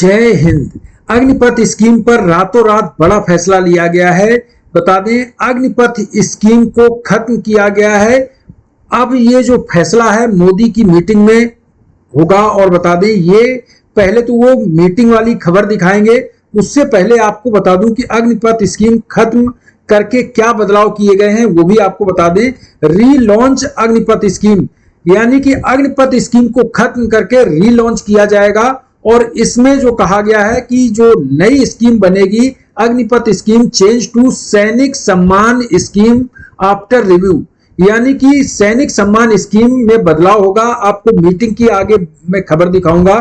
जय हिंद। अग्निपथ स्कीम पर रातों रात बड़ा फैसला लिया गया है। बता दें, अग्निपथ स्कीम को खत्म किया गया है। अब ये जो फैसला है मोदी की मीटिंग में होगा। और बता दें, ये पहले तो वो मीटिंग वाली खबर दिखाएंगे, उससे पहले आपको बता दूं कि अग्निपथ स्कीम खत्म करके क्या बदलाव किए गए हैं वो भी आपको बता दें। रीलॉन्च अग्निपथ स्कीम, यानी कि अग्निपथ स्कीम को खत्म करके रीलॉन्च किया जाएगा। और इसमें जो कहा गया है कि जो नई स्कीम बनेगी, अग्निपथ स्कीम चेंज टू सैनिक सम्मान स्कीम आफ्टर रिव्यू, यानी कि सैनिक सम्मान स्कीम में बदलाव होगा। आपको मीटिंग की आगे मैं खबर दिखाऊंगा।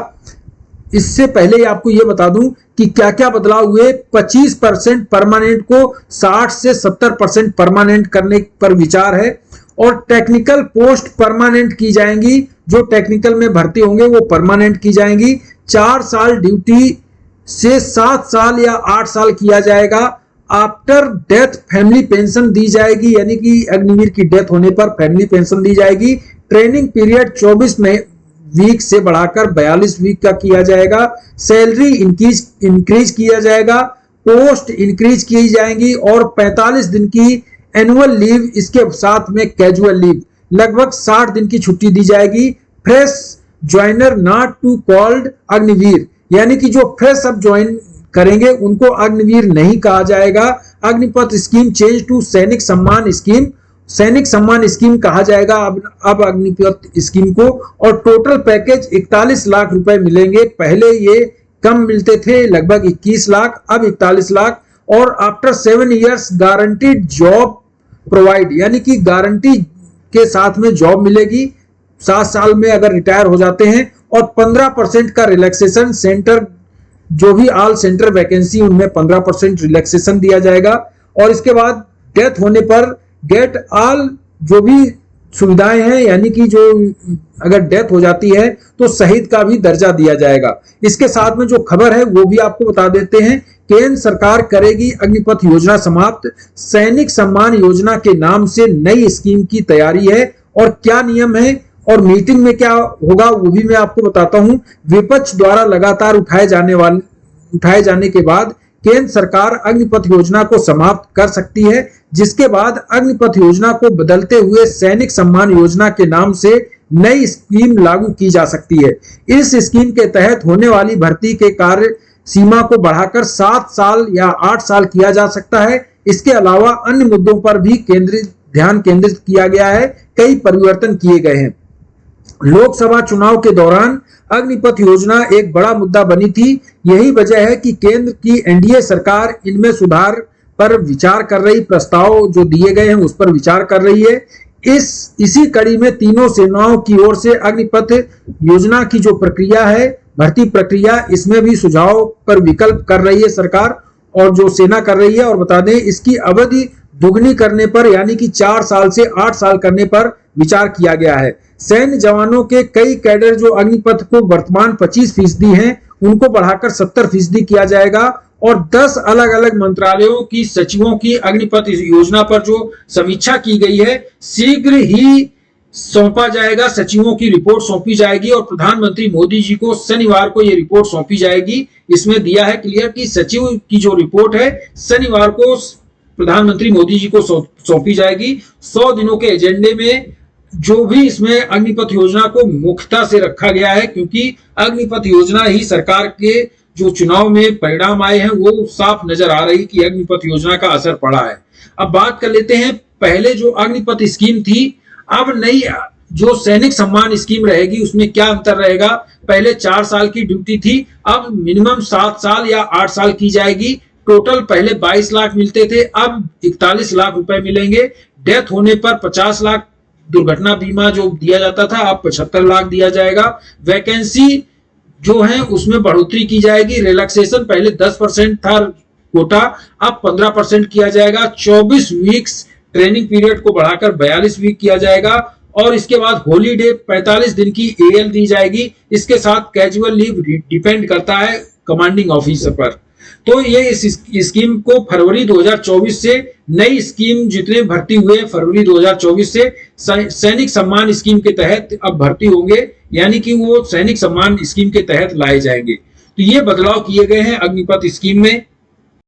इससे पहले आपको यह बता दूं कि क्या क्या बदलाव हुए। 25% परमानेंट को 60 से 70% परमानेंट करने पर विचार है। और टेक्निकल पोस्ट परमानेंट की जाएंगी, जो टेक्निकल में भर्ती होंगे वो परमानेंट की जाएंगी। 4 साल ड्यूटी से 7 साल या 8 साल किया जाएगा। आफ्टर डेथ फैमिली पेंशन दी जाएगी, यानी कि अग्निवीर की डेथ होने पर फैमिली पेंशन दी जाएगी। ट्रेनिंग पीरियड 24 वीक से बढ़ाकर 42 वीक का किया जाएगा। सैलरी इंक्रीज किया जाएगा। पोस्ट इंक्रीज की जाएंगी और 45 दिन की एनुअल लीव, इसके साथ में कैजुअल लीव, लगभग 60 दिन की छुट्टी दी जाएगी। Fresh joiner not to called Agniveer, यानी कि जो फ्रेश अब ज्वाइन करेंगे उनको अग्निवीर नहीं कहा जाएगा। अग्निपथ स्कीम चेंज टू सैनिक सम्मान स्कीम, सैनिक सम्मान स्कीम कहा जाएगा अब अग्निपथ स्कीम को। और टोटल पैकेज 41 लाख रुपए मिलेंगे। पहले ये कम मिलते थे, लगभग 21 लाख, अब 41 लाख। और after 7 years guaranteed job provide, यानी कि गारंटी के साथ में जॉब मिलेगी 7 साल में अगर रिटायर हो जाते हैं। और 15% का रिलैक्सेशन, सेंटर जो भी ऑल सेंटर वैकेंसी उनमें 15% रिलैक्सेशन दिया जाएगा। और इसके बाद डेथ होने पर गेट ऑल जो भी सुविधाएं हैं, यानी कि जो अगर डेथ हो जाती है तो शहीद का भी दर्जा दिया जाएगा। इसके साथ में जो खबर है वो भी आपको बता देते हैं। केंद्र सरकार करेगी अग्निपथ योजना समाप्त, सैनिक सम्मान योजना के नाम से नई स्कीम की तैयारी है। और क्या नियम है और मीटिंग में क्या होगा वो भी मैं आपको बताता हूं। विपक्ष द्वारा लगातार उठाए जाने के बाद केंद्र सरकार अग्निपथ योजना को समाप्त कर सकती है, जिसके बाद अग्निपथ योजना को बदलते हुए सैनिक सम्मान योजना के नाम से नई स्कीम लागू की जा सकती है। इस स्कीम के तहत होने वाली भर्ती के कार्य सीमा को बढ़ाकर 7 साल या 8 साल किया जा सकता है। इसके अलावा अन्य मुद्दों पर भी ध्यान केंद्रित किया गया है। कई परिवर्तन किए गए हैं। लोकसभा चुनाव के दौरान अग्निपथ योजना एक बड़ा मुद्दा बनी थी। यही वजह है कि केंद्र की एनडीए सरकार इनमें सुधार पर विचार कर रही, प्रस्ताव जो दिए गए हैं उस पर विचार कर रही है। इसी कड़ी में तीनों सेनाओं की ओर से अग्निपथ योजना की जो प्रक्रिया है, भर्ती प्रक्रिया, इसमें भी सुझाव पर विकल्प कर रही है सरकार, और जो सेना कर रही है। और बता दें, इसकी अवधि दुगनी करने पर, यानी कि 4 साल से 8 साल करने पर विचार किया गया है। सैन्य जवानों के कई कैडर जो अग्निपथ को वर्तमान 25% हैं, उनको बढ़ाकर 70% किया जाएगा। और 10 अलग अलग मंत्रालयों की सचिवों की अग्निपथ योजना पर जो समीक्षा की गई है, शीघ्र ही सौंपा जाएगा। सचिवों की रिपोर्ट सौंपी जाएगी और प्रधानमंत्री मोदी जी को शनिवार को यह रिपोर्ट सौंपी जाएगी। इसमें दिया है क्लियर कि सचिव की जो रिपोर्ट है शनिवार को प्रधानमंत्री मोदी जी को सौंपी जाएगी। 100 दिनों के एजेंडे में जो भी इसमें अग्निपथ योजना को मुख्यता से रखा गया है, क्योंकि अग्निपथ योजना ही सरकार के जो चुनाव में परिणाम आए हैं वो साफ नजर आ रही कि अग्निपथ योजना का असर पड़ा है। अब बात कर लेते हैं, पहले जो अग्निपथ स्कीम थी, अब नई जो सैनिक सम्मान स्कीम रहेगी उसमें क्या अंतर रहेगा। पहले 4 साल की ड्यूटी थी, अब मिनिमम 7 साल या 8 साल की जाएगी। टोटल पहले 22 लाख मिलते थे, अब 41 लाख रुपए मिलेंगे। डेथ होने पर 50 लाख दुर्घटना बीमा जो दिया जाता था, अब 75 लाख दिया जाएगा। वैकेंसी जो है उसमें बढ़ोतरी की जाएगी। रिलैक्सेशन पहले 10% था कोटा, अब 15% किया जाएगा। 24 वीक्स ट्रेनिंग पीरियड को बढ़ाकर 42 वीक किया जाएगा। और इसके बाद हॉलीडे 45 दिन की एएल दी जाएगी। इसके साथ कैजुअल लीव डिपेंड करता है कमांडिंग ऑफिसर पर। तो ये इस स्कीम को फरवरी 2024 से नई स्कीम जितने भर्ती हुए फरवरी 2024 से सैनिक सम्मान स्कीम के तहत अब भर्ती होंगे, यानी कि वो सैनिक सम्मान स्कीम के तहत लाए जाएंगे। तो ये बदलाव किए गए हैं अग्निपथ स्कीम में।